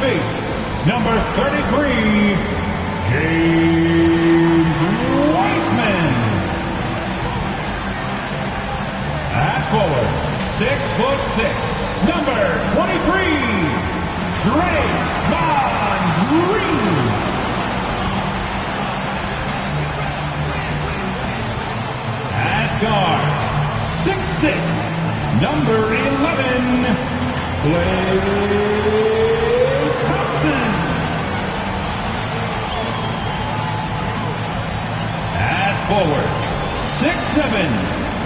face, number 33, James Wiseman. At forward, 6'6", number 23, Draymond Green. At guard, 6'6", number 11, Klay Thompson. At forward, 6'7",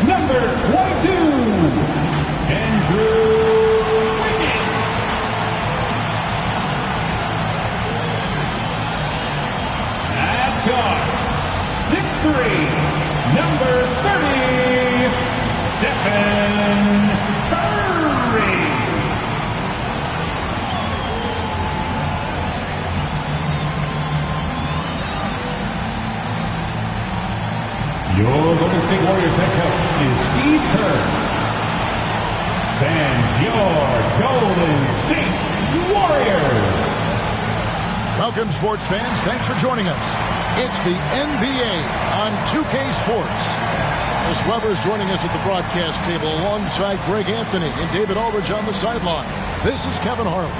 number 22, Andrew Wiggins. At guard, 6'3", number 30, Stephen Curry. Your Golden State Warriors head coach is Steve Kerr. And your Golden State Warriors. Welcome, sports fans. Thanks for joining us. It's the NBA on 2K Sports. Chris Webber is joining us at the broadcast table alongside Greg Anthony and David Aldridge on the sideline. This is Kevin Harlan.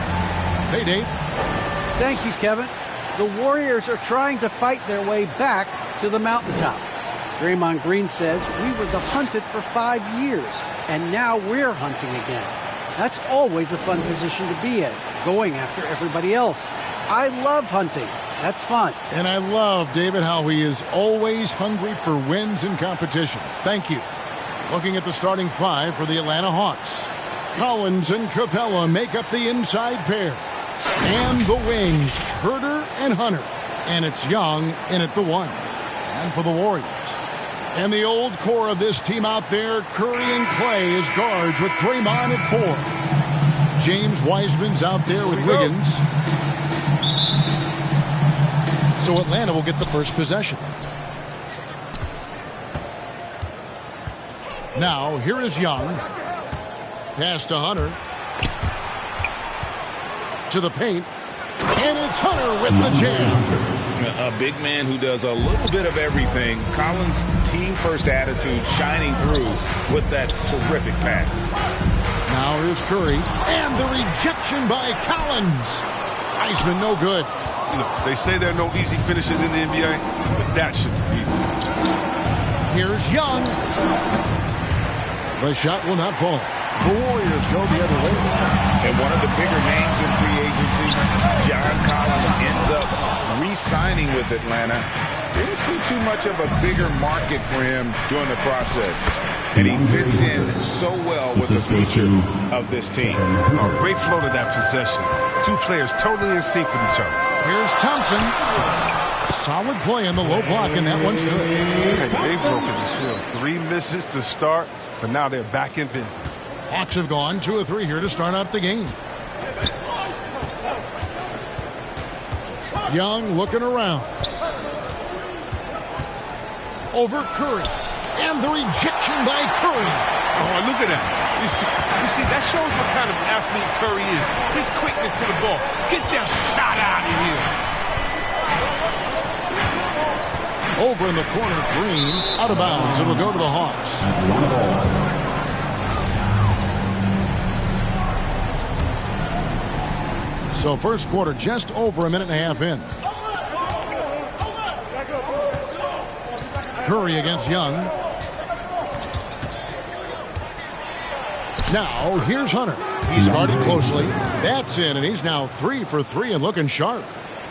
Hey, Dave. Thank you, Kevin. The Warriors are trying to fight their way back to the mountaintop. Draymond Green says we were the hunted for 5 years, and now we're hunting again. That's always a fun position to be in, going after everybody else. I love hunting. That's fun. And I love, David, how he is always hungry for wins and competition. Thank you. Looking at the starting five for the Atlanta Hawks. Collins and Capella make up the inside pair. Sam the wings, Herter and Hunter. And it's Young in at the one. And for the Warriors. And the old core of this team out there, Curry and Klay as guards with Draymond at 4. James Wiseman's out there with Wiggins. So Atlanta will get the first possession. Now, here is Young. Pass to Hunter. To the paint. And it's Hunter with the jam. A big man who does a little bit of everything. Collins' team-first attitude shining through with that terrific pass. Now here's Curry. And the rejection by Collins. Wiseman no good. You know, they say there are no easy finishes in the NBA, but that should be easy. Here's Young. The shot will not fall. The Warriors go the other way. And one of the bigger names in free agency, John Collins, ends up re-signing with Atlanta. Didn't see too much of a bigger market for him during the process. And he fits in so well with the future of this team. Oh, great flow to that possession. Two players totally in sync with each other. Here's Thompson. Solid play in the low block, and that one's good. They've broken the seal. 3 misses to start, but now they're back in business. Hawks have gone 2 of 3 here to start out the game. Young looking around. Over Curry. And the rejection by Curry. Oh, look at that. You see, that shows what kind of athlete Curry is. His quickness to the ball. Get that shot out of here. Over in the corner, Green. Out of bounds. It'll go to the Hawks. So first quarter just over a minute and a half in. Curry against Young. Now here's Hunter. He's guarded closely. That's in, and he's now 3 for 3 and looking sharp.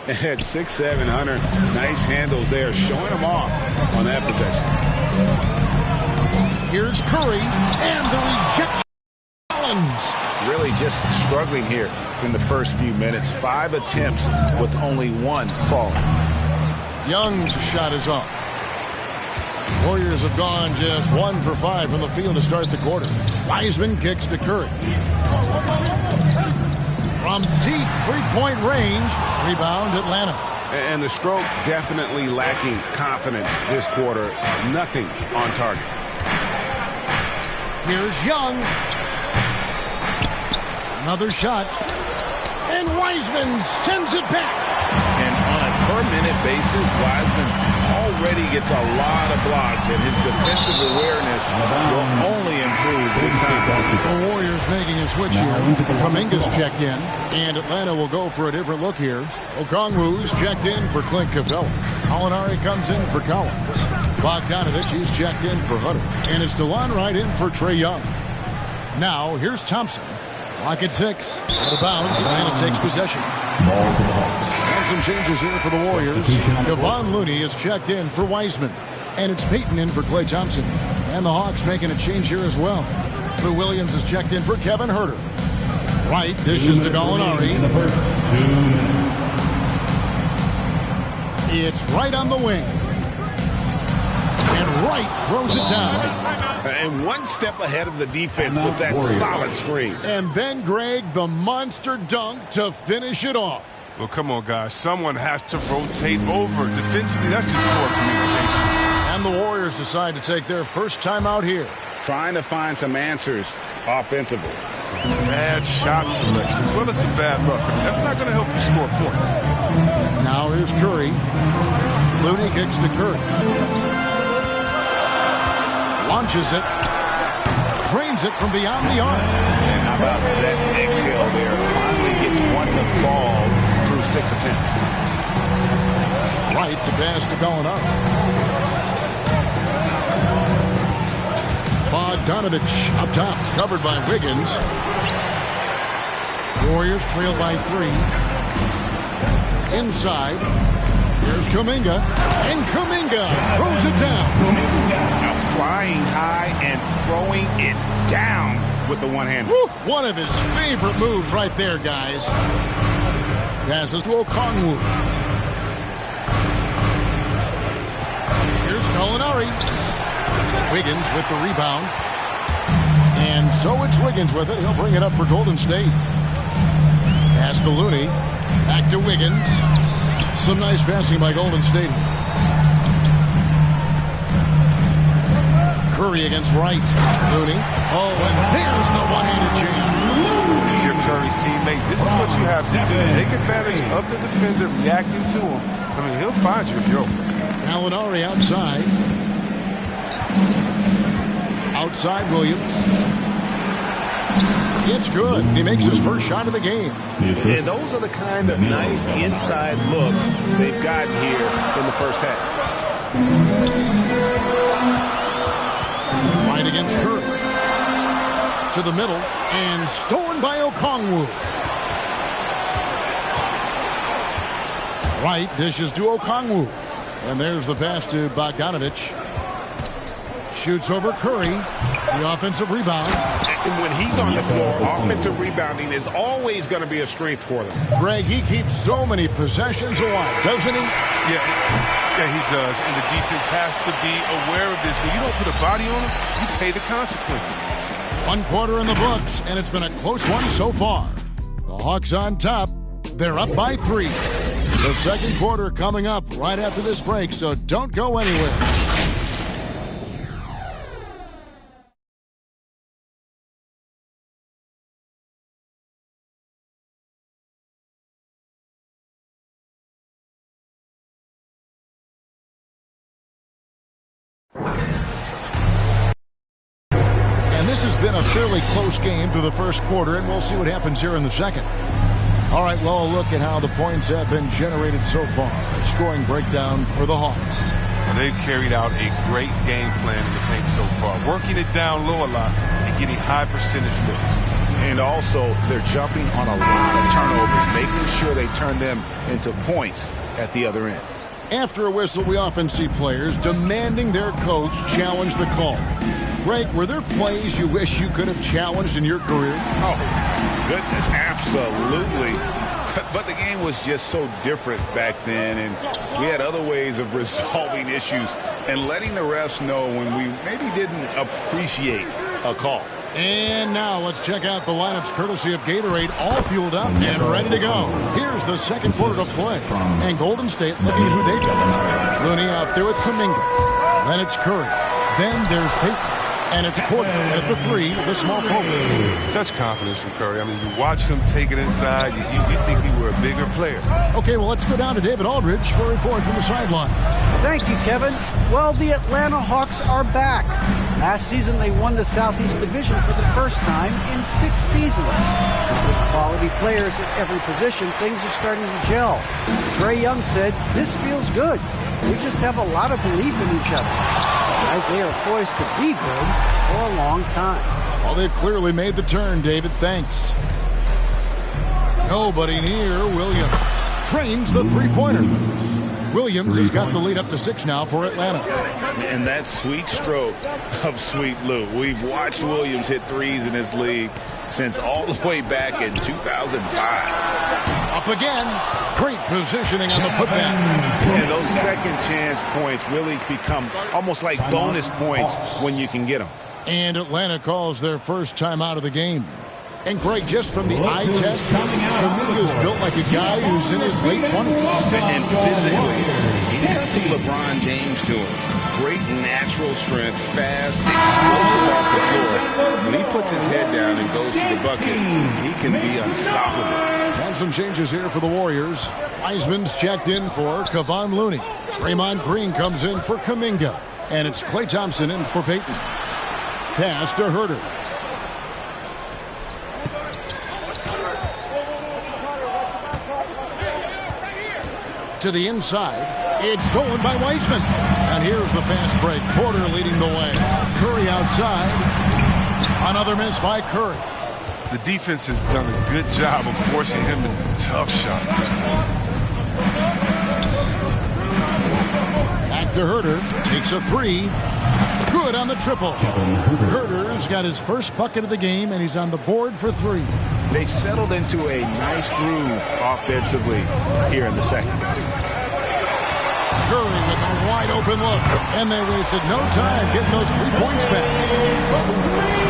At 6'7", Hunter, nice handles there, showing him off on that possession. Here's Curry, and the rejection. Collins. Really just struggling here in the first few minutes. 5 attempts with only 1 falling. Young's shot is off. Warriors have gone just 1 for 5 from the field to start the quarter. Wiseman kicks to Curry. From deep three-point range, rebound Atlanta. And the stroke definitely lacking confidence this quarter. Nothing on target. Here's Young. Another shot. And Wiseman sends it back. And on a per-minute basis, Wiseman already gets a lot of blocks, and his defensive awareness will only improve with time. The Warriors making a switch here. Kuminga's checked in, and Atlanta will go for a different look here. Okongwu's checked in for Clint Capella. Gallinari comes in for Collins. Bogdanovich is checked in for Hunter. And it's DeLon Wright in for Trae Young. Now, here's Thompson. Clock at 6. Out of bounds, Atlanta takes possession. And some changes here for the Warriors. Kevon Looney is checked in for Wiseman. And it's Peyton in for Klay Thompson. And the Hawks making a change here as well. Lou Williams is checked in for Kevin Huerter. Wright dishes to Gallinari. It's Wright on the wing. And Wright throws it down. And one step ahead of the defense with that solid screen. And then, Greg, the monster dunk to finish it off. Well, come on, guys. Someone has to rotate over. Defensively, that's just poor communication. And the Warriors decide to take their first time out here. Trying to find some answers offensively. Some bad shot selection, as well as some bad luck. I mean, that's not going to help you score points. Now here's Curry. Looney kicks to Curry. Launches it. Drains it from beyond the arc. And how about that exhale there? Finally gets one to fall through 6 attempts. Right to pass to Gallinari. Bogdanovich up top, covered by Wiggins. Warriors trail by 3. Inside. Here's Kuminga. And Kuminga throws it down. Flying high and throwing it down with the one-hander. One of his favorite moves right there, guys. Passes to Okongwu. Here's Gallinari. Wiggins with the rebound. And so it's Wiggins with it. He'll bring it up for Golden State. Pass to Looney. Back to Wiggins. Some nice passing by Golden State. Curry against Wright. Looney. Oh, and there's the one-handed jam. If you're Curry's teammate, this is what you have to do. Take advantage of the defender reacting to him. I mean, he'll find you if you're open. Gallinari outside. Outside Williams. It's good. He makes his first shot of the game. And those are the kind of nice inside looks they've gotten here in the first half. Right against Curry. To the middle. And stolen by Okongwu. Wright dishes to Okongwu. And there's the pass to Bogdanovich. Shoots over Curry. The offensive rebound. And when he's on the floor, offensive rebounding is always going to be a strength for them. Greg, he keeps so many possessions alive, doesn't he? Yeah, he does. And the defense has to be aware of this. When you don't put a body on him, you pay the consequences. 1 quarter in the books, and it's been a close one so far. The Hawks on top. They're up by 3. The second quarter coming up right after this break, so don't go anywhere. This has been a fairly close game through the first quarter, and we'll see what happens here in the second. All right, well, a look at how the points have been generated so far. A scoring breakdown for the Hawks. Well, they've carried out a great game plan in the paint so far, working it down low a lot and getting high percentage looks. And also, they're jumping on a lot of turnovers, making sure they turn them into points at the other end. After a whistle, we often see players demanding their coach challenge the call. Greg, were there plays you wish you could have challenged in your career? Oh, goodness, absolutely. But the game was just so different back then, and we had other ways of resolving issues and letting the refs know when we maybe didn't appreciate a call. And now let's check out the lineups courtesy of Gatorade, all fueled up and ready to go. Here's the second quarter to play. And Golden State looking at who they got. Looney out there with Kuminga. Then it's Curry. Then there's Peyton. And it's Porter at the 3, the small forward. Such confidence from Curry. I mean, you watch him take it inside, you think he were a bigger player. Okay, well, let's go down to David Aldridge for a report from the sideline. Thank you, Kevin. Well, the Atlanta Hawks are back. Last season, they won the Southeast Division for the first time in 6 seasons. With quality players at every position, things are starting to gel. Trae Young said, "This feels good. We just have a lot of belief in each other." Guys, they are poised to be good for a long time. Well, they've clearly made the turn, David. Thanks. Nobody near Williams. Trains the three-pointer. Williams has got the lead up to 6 now for Atlanta. And that sweet stroke of Sweet Lou. We've watched Williams hit threes in this league since all the way back in 2005. Up again. Great positioning on the putback. And those second chance points really become almost like bonus points when you can get them. And Atlanta calls their first time out of the game. And Greg, just from the eye test, Kuminga's built like a guy who's in his late 20s. And physically, he's got some LeBron James to him. Great natural strength, fast, explosive off the floor. When he puts his head down and goes to the bucket, he can be unstoppable. And some changes here for the Warriors. Wiseman's checked in for Kevon Looney. Draymond Green comes in for Kuminga. And it's Klay Thompson in for Payton. Pass to Herter. To the inside. It's stolen by Wiseman. And here's the fast break. Porter leading the way. Curry outside. Another miss by Curry. The defense has done a good job of forcing him into tough shots. Back to Herter. Takes a 3. Good on the triple. Herter's got his first bucket of the game, and he's on the board for 3. They've settled into a nice groove offensively here in the second. Curry with a wide open look, and they wasted no time getting those 3 points back.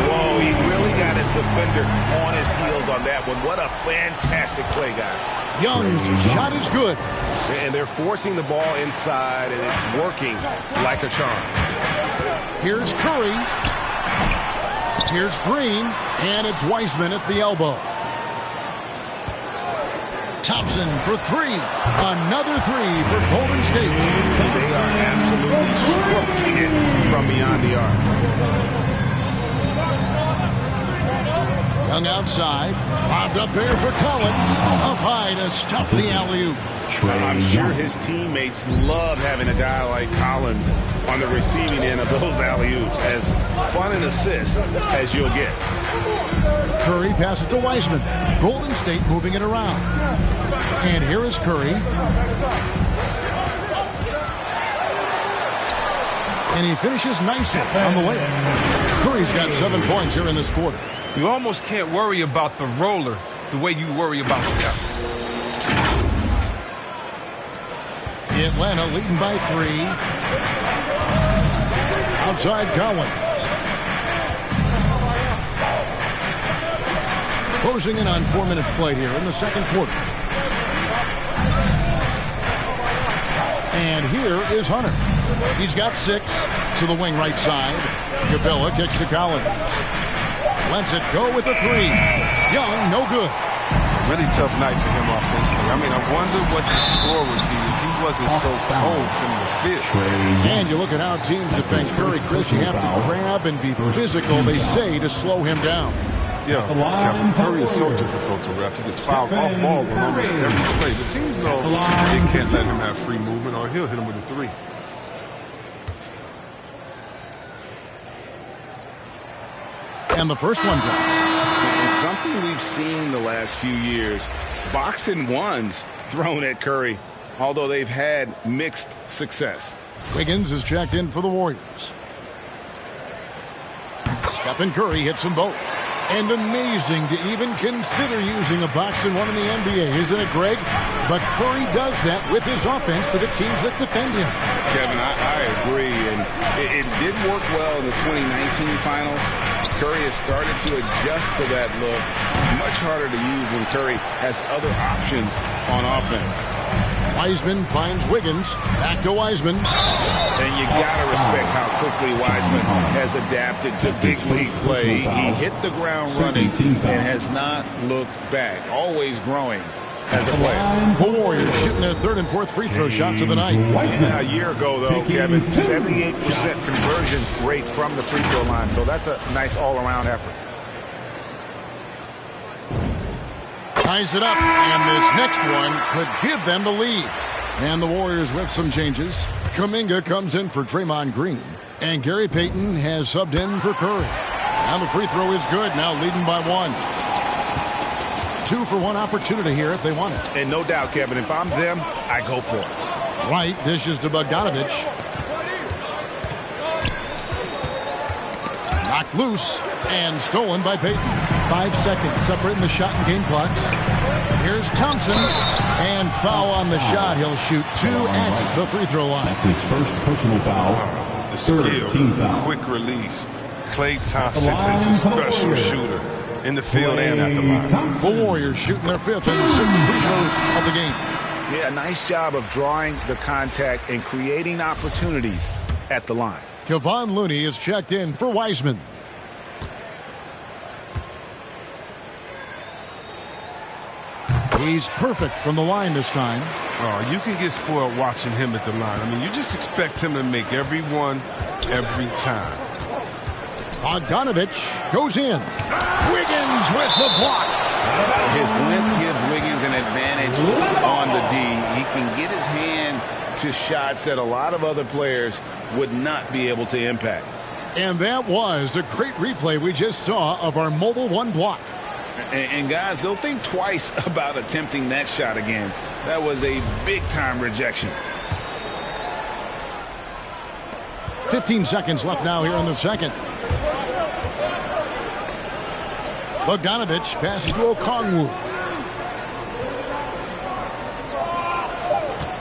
Whoa, he really got his defender on his heels on that one. What a fantastic play, guys. Young's shot is good. And they're forcing the ball inside, and it's working like a charm. Here's Curry. Here's Green, and it's Wiseman at the elbow. Thompson for 3. Another 3 for Golden State. They are absolutely stroking it from beyond the arc. Young outside. Lobbed up there for Collins. Up high to stuff the alley-oop. I'm sure his teammates love having a guy like Collins on the receiving end of those alley-oops. As fun an assist as you'll get. Curry passes to Wiseman. Golden State moving it around. And here is Curry. And he finishes nicely on the layup. Curry's got 7 points here in this quarter. You almost can't worry about the roller the way you worry about Steph. Atlanta leading by 3. Outside Collins. Closing in on 4 minutes played here in the second quarter. And here is Hunter. He's got 6 to the wing right side. Cabela kicks to Collins. Lets it go with a 3. Young, no good. Really tough night for him offensively. I mean, I wonder what the score would be if he wasn't so cold from the field. And you look at how teams defend Curry, Chris. You have to grab and be physical, they say, to slow him down. Yeah, Kevin, Curry is so difficult to ref. He gets fouled off ball with almost every play. The teams know they can't let him have free movement or he'll hit him with a 3. And the first one drops. And something we've seen the last few years, boxing ones thrown at Curry, although they've had mixed success. Wiggins is checked in for the Warriors. Stephen Curry hits them both. And amazing to even consider using a boxing one in the NBA, isn't it, Greg? But Curry does that with his offense to the teams that defend him. Kevin, I agree, and it did work well in the 2019 finals. Curry has started to adjust to that look. Much harder to use when Curry has other options on offense. Wiseman finds Wiggins. Back to Wiseman. And you got to respect how quickly Wiseman has adapted to big league play. He hit the ground running and has not looked back. Always growing as a player. The Warriors shooting their third and fourth free throw shots of the night. Yeah, a year ago, though, Kevin, 78% conversion rate from the free throw line. So that's a nice all-around effort. Ties it up, and this next one could give them the lead. And the Warriors with some changes. Kuminga comes in for Draymond Green. And Gary Payton has subbed in for Curry. And the free throw is good, now leading by 1. 2-for-1 opportunity here if they want it. And no doubt, Kevin, if I'm them, I go for it. Wright dishes to Bogdanovich. Knocked loose and stolen by Payton. 5 seconds separating the shot and game clocks. Here's Thompson, and foul on the shot. He'll shoot 2 at the free throw line. That's his first personal foul. The skill, quick release. Klay Thompson is a special shooter in the field and at the line. The Warriors shooting their 5th and 6th free throws of the game. Yeah, nice job of drawing the contact and creating opportunities at the line. Kevon Looney is checked in for Wiseman. He's perfect from the line this time. Oh, you can get spoiled watching him at the line. I mean, you just expect him to make every one, every time. Bogdanovich goes in. Wiggins with the block. His length gives Wiggins an advantage on the D. He can get his hand to shots that a lot of other players would not be able to impact. And that was a great replay we just saw of our Mobile One block. And guys, they'll think twice about attempting that shot again. That was a big-time rejection. 15 seconds left now here in the second. Bogdanovich passes to Okongwu.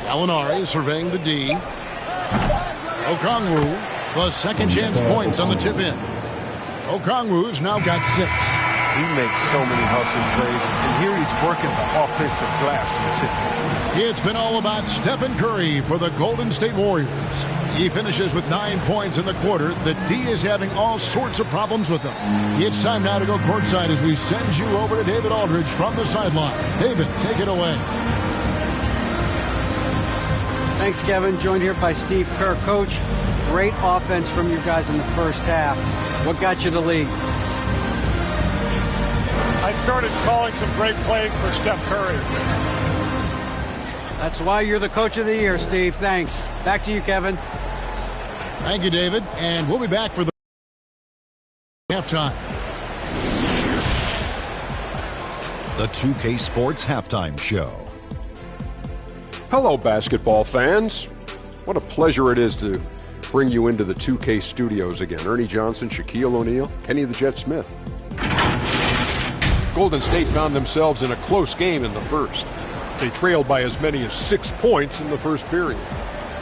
Gallinari surveying the D. Okongwu, the second chance points on the tip in. Okongwu's now got 6. He makes so many hustle plays, and here he's working the offensive glass to the tip. It's been all about Stephen Curry for the Golden State Warriors. He finishes with 9 points in the quarter. The D is having all sorts of problems with him. It's time now to go courtside as we send you over to David Aldridge from the sideline. David, take it away. Thanks, Kevin. Joined here by Steve Kerr. Coach, great offense from you guys in the first half. What got you the lead? I started calling some great plays for Steph Curry. That's why you're the coach of the year, Steve. Thanks. Back to you, Kevin. Thank you, David. And we'll be back for the halftime. The 2K Sports Halftime Show. Hello, basketball fans. What a pleasure it is to bring you into the 2K studios again. Ernie Johnson, Shaquille O'Neal, Kenny the Jet Smith. Golden State found themselves in a close game in the first. They trailed by as many as 6 points in the first period.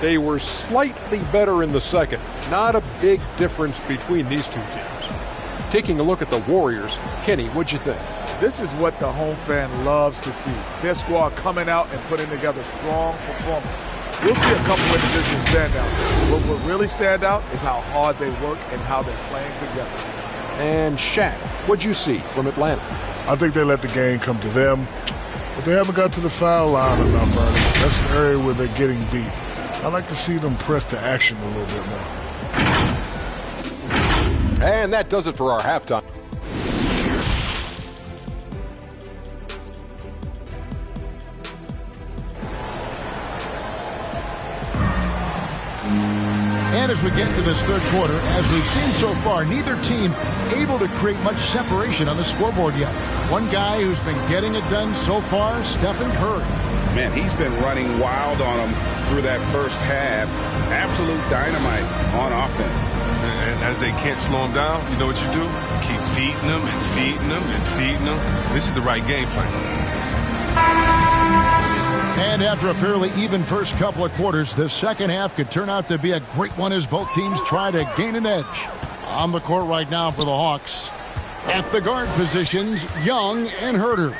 They were slightly better in the second. Not a big difference between these two teams. Taking a look at the Warriors, Kenny, what'd you think? This is what the home fan loves to see. Their squad coming out and putting together strong performance. We'll see a couple of individual standouts. What will really stand out is how hard they work and how they're playing together. And Shaq, what'd you see from Atlanta? I think they let the game come to them, but they haven't got to the foul line enough. That's an area where they're getting beat. I like to see them press to action a little bit more. And that does it for our halftime. And as we get to this third quarter, as we've seen so far, neither team able to create much separation on the scoreboard yet. One guy who's been getting it done so far, Stephen Curry. Man, he's been running wild on them through that first half. Absolute dynamite on offense. And as they can't slow him down, you know what you do? Keep feeding them and feeding them and feeding them. This is the right game plan. And after a fairly even first couple of quarters, the second half could turn out to be a great one as both teams try to gain an edge. On the court right now for the Hawks. At the guard positions, Young and Herter.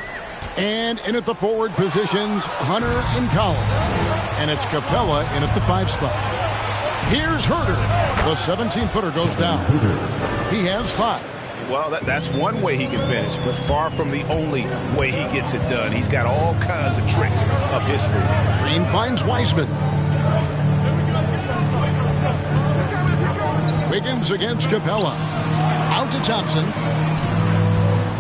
And in at the forward positions, Hunter and Collins. and it's Capella in at the 5 spot. Here's Herder. The 17-footer goes down. He has 5. Well, that's one way he can finish, but far from the only way he gets it done. He's got all kinds of tricks up his sleeve. Green finds Wiseman. Wiggins against Capella. Out to Thompson.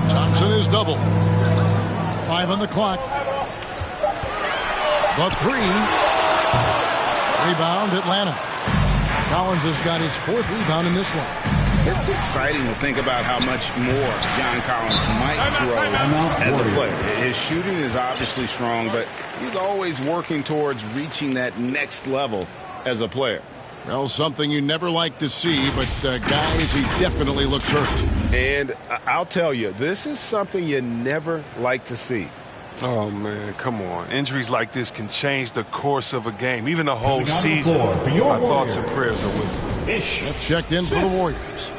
Thompson is double. 5 on the clock. The 3. Rebound, Atlanta. Collins has got his 4th rebound in this one. It's exciting to think about how much more John Collins might grow as a player. His shooting is obviously strong, but he's always working towards reaching that next level as a player. Well, something you never like to see, but guys, he definitely looks hurt. And I'll tell you, this is something you never like to see. Oh, man, come on. Injuries like this can change the course of a game, even the whole season. My thoughts and prayers are with you. That's checked in for the Warriors.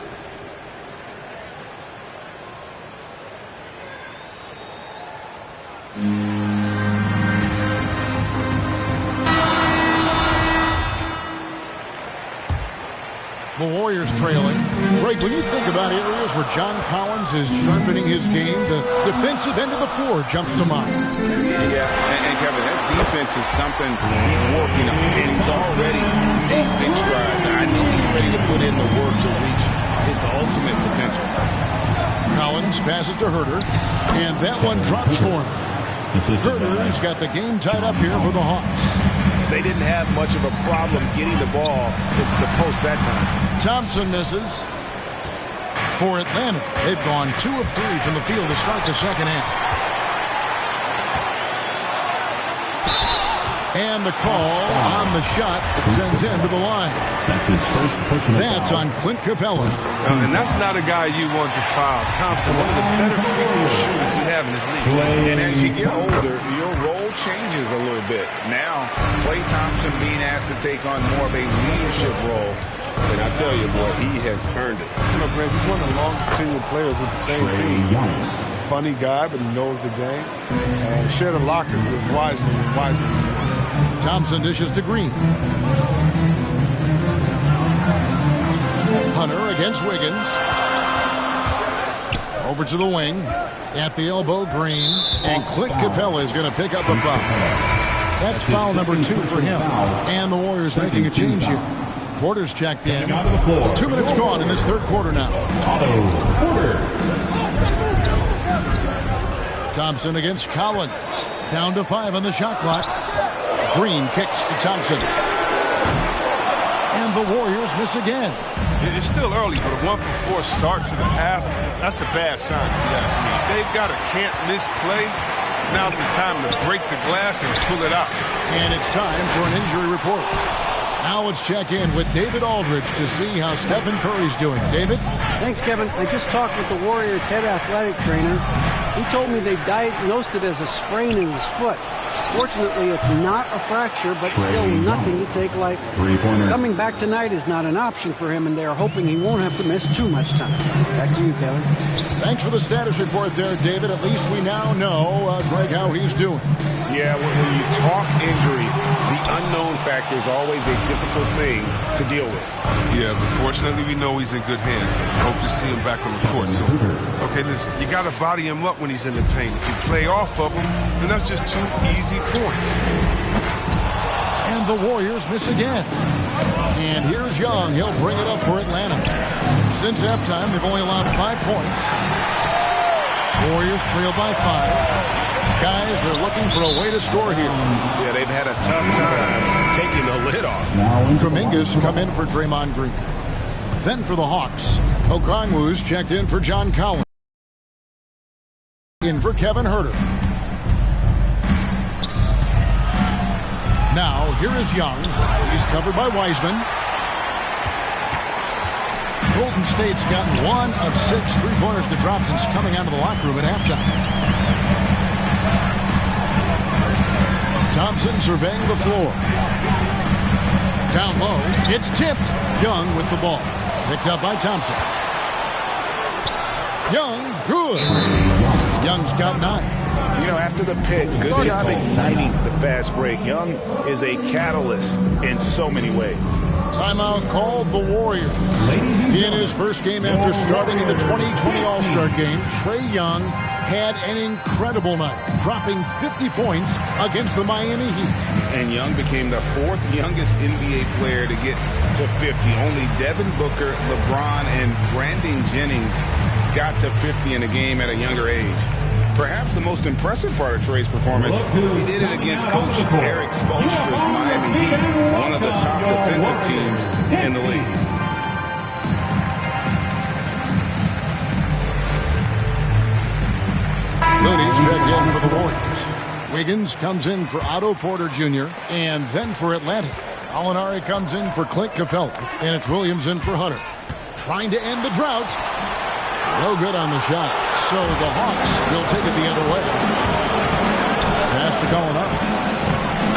The Warriors trailing. Greg, when you think about areas where John Collins is sharpening his game, the defensive end of the floor jumps to mind. Yeah, and Kevin, that defense is something he's working on, and he's already made big strides. I know he's ready to put in the work to reach his ultimate potential. Collins passes to Herder, and that one drops for him. Herder's got the game tied up here for the Hawks. They didn't have much of a problem getting the ball into the post that time. Thompson misses. For Atlanta, they've gone 2 of 3 from the field to start the second half. And the call on the shot that sends him to the line. That's his first personal That's foul. on Clint Capella. And that's not a guy you want to foul. Thompson, one of the better free throw shooters we have in this league. And as you get older, your role changes a little bit. Now, Klay Thompson being asked to take on more of a leadership role. And I tell you, boy, he has earned it. You know, Greg, he's one of the longest tenured players with the same team. Funny guy, but he knows the game. And shared a locker with Wiseman. And Wiseman's Thompson dishes to Green. Hunter against Wiggins. Over to the wing. At the elbow, Green. And Clint Capella is going to pick up a foul. That's foul number 2 for him. And the Warriors making a change here. Porter's checked in. 2 minutes gone in this third quarter now. Thompson against Collins. Down to 5 on the shot clock. Green kicks to Thompson. And the Warriors miss again. It's still early, but a 1-for-4 start to the half, that's a bad sign if you ask me. They've got a can't-miss play. Now's the time to break the glass and pull it out. And it's time for an injury report. Now let's check in with David Aldridge to see how Stephen Curry's doing. David? Thanks, Kevin. I just talked with the Warriors' head athletic trainer. He told me they diagnosed it as a sprain in his foot. Fortunately, it's not a fracture, but still nothing to take lightly. Coming back tonight is not an option for him, and they're hoping he won't have to miss too much time. Back to you, Kevin. Thanks for the status report there, David. At least we now know, Greg, how he's doing. Yeah, when you talk injury, the unknown factor is always a difficult thing to deal with. Yeah, but fortunately, we know he's in good hands. Hope to see him back on the court soon. Okay, listen, you got to body him up when he's in the paint. If you play off of him, then that's just 2 easy points. And the Warriors miss again. And here's Young. He'll bring it up for Atlanta. Since halftime, they've only allowed 5 points. Warriors trail by 5. Guys, they're looking for a way to score here. Yeah, they've had a tough time taking the lid off. Kuminga's come in for Draymond Green. Then for the Hawks, Okongwu's checked in for John Collins. In for Kevin Herter. Now, here is Young. He's covered by Wiseman. Golden State's gotten 1 of 6 3-pointers to drop since coming out of the locker room at halftime. Thompson surveying the floor. Down low, it's tipped. Young with the ball. Picked up by Thompson. Young, good. Young's got 9. You know, after the pick, good job igniting the fast break. Young is a catalyst in so many ways. Timeout called the Warriors. In his first game after starting in the 2020 All-Star game, Trae Young had an incredible night, dropping 50 points against the Miami Heat. And Young became the fourth youngest NBA player to get to 50. Only Devin Booker, LeBron, and Brandon Jennings got to 50 in a game at a younger age. Perhaps the most impressive part of Trae's performance, he did it against Coach Eric Spoelstra's Miami Heat, one of the top defensive teams in the league. Looney's checked in for the Warriors. Wiggins comes in for Otto Porter Jr. and then for Atlanta. Gallinari comes in for Clint Capella, and it's Williams in for Hunter. Trying to end the drought. No good on the shot. So the Hawks will take it the other way. Pass to Gallinari.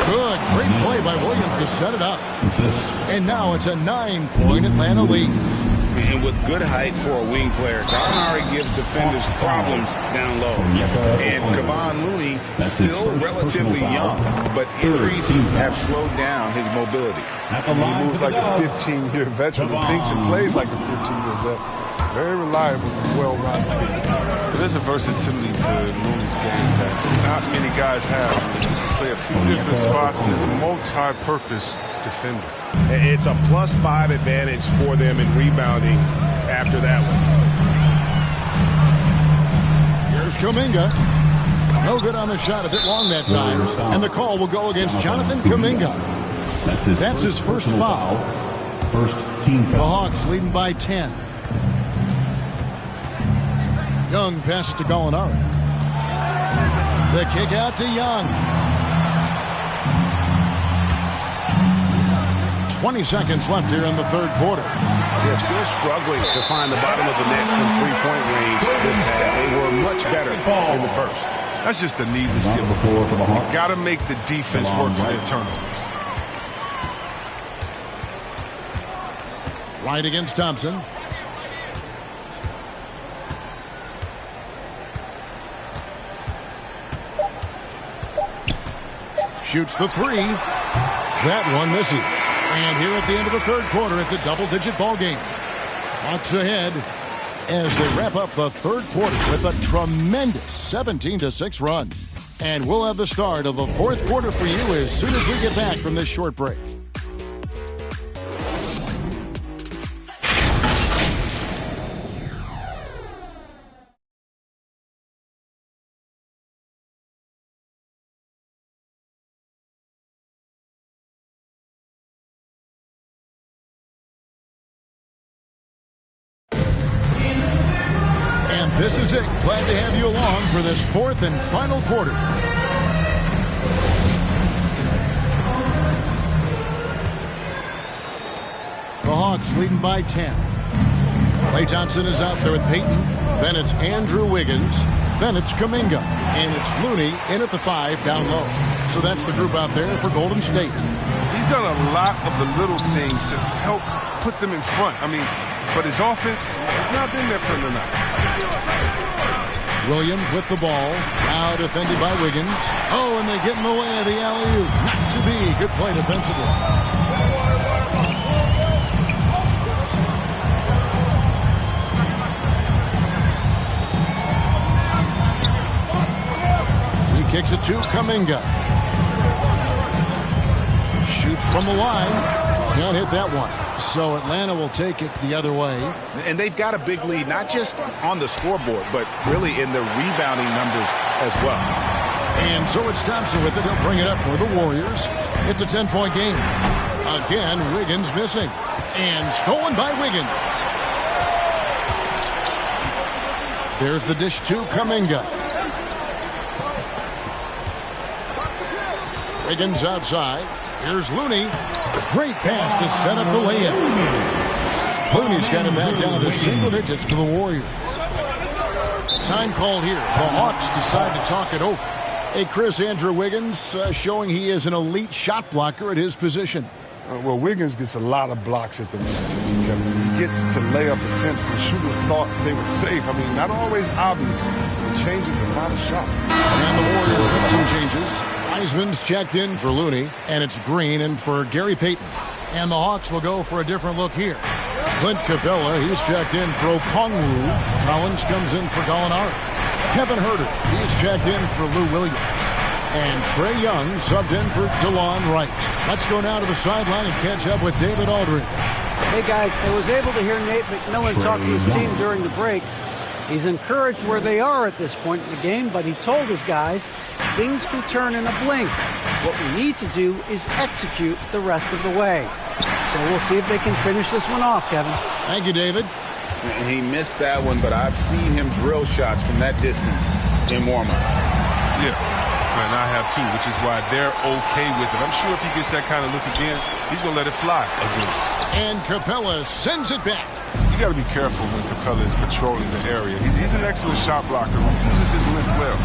Good. Great play by Williams to set it up. And now it's a 9-point Atlanta lead. And with good height for a wing player, Gallinari gives defenders problems down low. And Kevon Looney, still relatively young, but injuries have slowed down his mobility. He moves like a 15-year veteran and thinks and plays like a 15-year veteran. Very reliable, well-rounded. There's a versatility to Looney's game that not many guys have. He can play a few different spots and is a multi-purpose defender. It's a +5 advantage for them in rebounding after that one. Here's Kuminga. No good on the shot, a bit long that time. And the call will go against Jonathan Kuminga. That's his first foul. First team foul. The Hawks leading by 10. Young passes to Gallinari. The kick out to Young. 20 seconds left here in the third quarter. They're still struggling to find the bottom of the net from three-point range this half. They were much better in the first. That's just a needless give. You got to make the defense work for their turnovers. Right against Thompson. Shoots the three. That one misses. And here at the end of the third quarter, it's a double-digit ball game. Hawks ahead as they wrap up the third quarter with a tremendous 17-6 run. And we'll have the start of the fourth quarter for you as soon as we get back from this short break. This is it. Glad to have you along for this fourth and final quarter. The Hawks leading by 10. Klay Thompson is out there with Peyton. Then it's Andrew Wiggins. Then it's Kuminga. And it's Looney in at the 5 down low. So that's the group out there for Golden State. He's done a lot of the little things to help put them in front. But his offense has not been there for him tonight. Williams with the ball. Now defended by Wiggins. Oh, and they get in the way of the alley-oop. Not to be. Good play defensively. He kicks it to Kuminga. Shoots from the line. Can't hit that one. So Atlanta will take it the other way. And they've got a big lead, not just on the scoreboard, but really in the rebounding numbers as well. And so it's Thompson with it. He'll bring it up for the Warriors. It's a 10-point game. Again, Wiggins missing. And stolen by Wiggins. There's the dish to Kuminga. Wiggins outside. Here's Looney. Great pass to set up the layup. Looney's got it back down to single digits for the Warriors. Time called here. The Hawks decide to talk it over. Hey, Chris, Andrew Wiggins showing he is an elite shot blocker at his position. Well, Wiggins gets a lot of blocks at the rim. He gets to lay up a attempts, the shooters thought they were safe. I mean, not always obvious. It changes a lot of shots. And the Warriors with some changes. Wiseman's checked in for Looney, and it's Green in for Gary Payton. And the Hawks will go for a different look here. Clint Capella, he's checked in for Okongwu. Collins comes in for Gallinari. Kevin Huerter, he's checked in for Lou Williams. And Trae Young subbed in for DeLon Wright. Let's go now to the sideline and catch up with David Aldridge. Hey, guys, I was able to hear Nate McMillan talk to his team during the break. He's encouraged where they are at this point in the game, but he told his guys things can turn in a blink. What we need to do is execute the rest of the way. So we'll see if they can finish this one off, Kevin. Thank you, David. He missed that one, but I've seen him drill shots from that distance in warm-up. Yeah, and I have too, which is why they're okay with it. I'm sure if he gets that kind of look again, he's going to let it fly again. And Capella sends it back. You got to be careful when Capella is patrolling the area. He's an excellent shot blocker who uses his length well.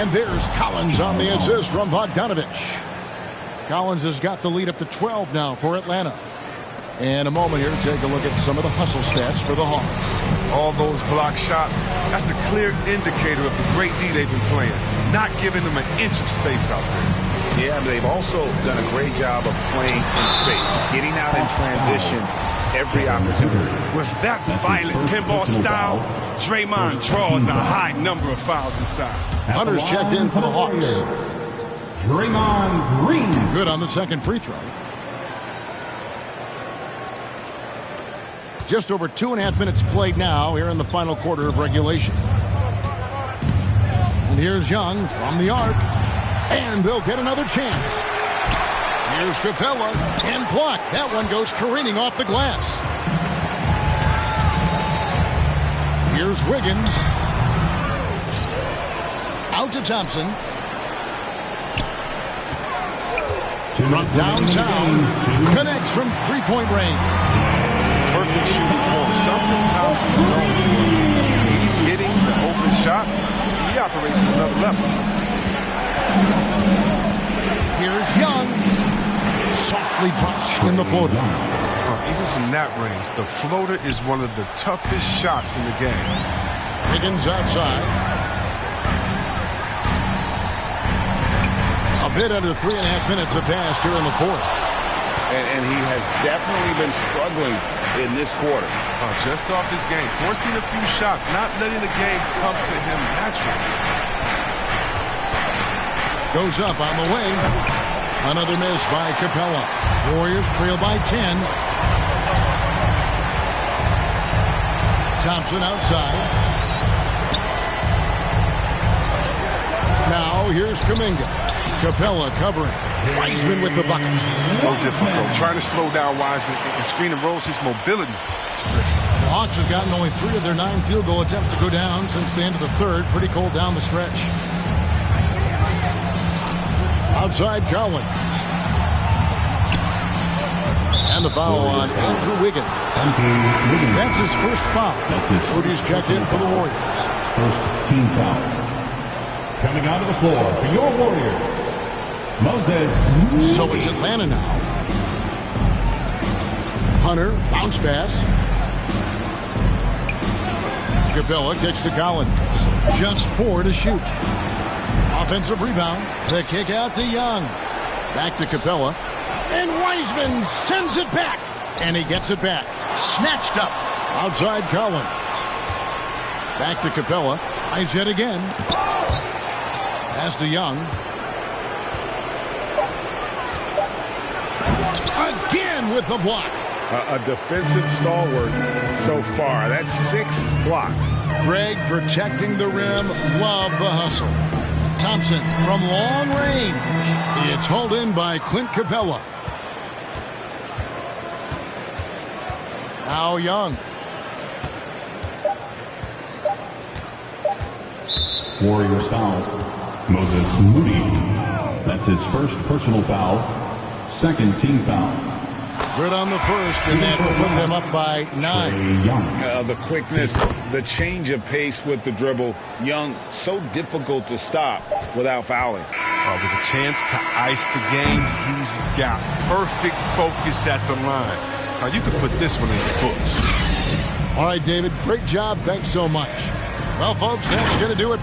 And there's Collins on the assist from Bogdanovich. Collins has got the lead up to 12 now for Atlanta. And a moment here to take a look at some of the hustle stats for the Hawks. All those block shots, that's a clear indicator of the great D they've been playing. Not giving them an inch of space out there. Yeah, they've also done a great job of playing in space, getting out in transition every opportunity. With that violent pinball style, Draymond draws a high number of fouls inside. Hunter's checked in for the Hawks. Draymond Green. Good on the second free throw. Just over 2.5 minutes played now here in the final quarter of regulation. And here's Young from the arc. And they'll get another chance. Here's Capella and blocked. That one goes careening off the glass. Here's Wiggins. Out to Thompson. From downtown. Connects from three-point range. Perfect shooting form. Something Thompson's known for. He's hitting the open shot. He operates at another level. Here's Young. Softly drops in the floater. Even from that range, the floater is one of the toughest shots in the game. Wiggins outside. A bit under 3.5 minutes have passed here in the fourth. And he has definitely been struggling in this quarter. Just off his game, forcing a few shots, not letting the game come to him naturally. Goes up on the wing. Another miss by Capella. Warriors trail by 10. Thompson outside. Now here's Kuminga. Capella covering. Wiseman with the bucket. So difficult. Trying to slow down Wiseman and screen and rolls his mobility. Terrific. The Hawks have gotten only 3 of their 9 field goal attempts to go down since the end of the third. Pretty cold down the stretch. Outside Collins. And the foul on Andrew Wiggins. That's his first foul. Moody's checked in for the Warriors. First team foul. Coming onto the floor for your Warriors, Moses. So it's Atlanta now. Hunter, bounce pass. Capella kicks to Collins. Just 4 to shoot. Offensive rebound. The kick out to Young. Back to Capella. And Wiseman sends it back. And he gets it back. Snatched up. Outside Collins. Back to Capella. Eyes hit again. Pass to Young. Again with the block. A defensive stalwart so far. That's 6 blocks. Greg protecting the rim. Love the hustle. Thompson from long range. It's hauled in by Clint Capella. Now Young. Warriors foul. Moses Moody. That's his first personal foul. Second team foul. Good on the first, and that will put them up by 9. The quickness, the change of pace with the dribble. Young, so difficult to stop without fouling. With a chance to ice the game, he's got perfect focus at the line. Now, you could put this one in the books. All right, David, great job. Thanks so much. Well, folks, that's going to do it.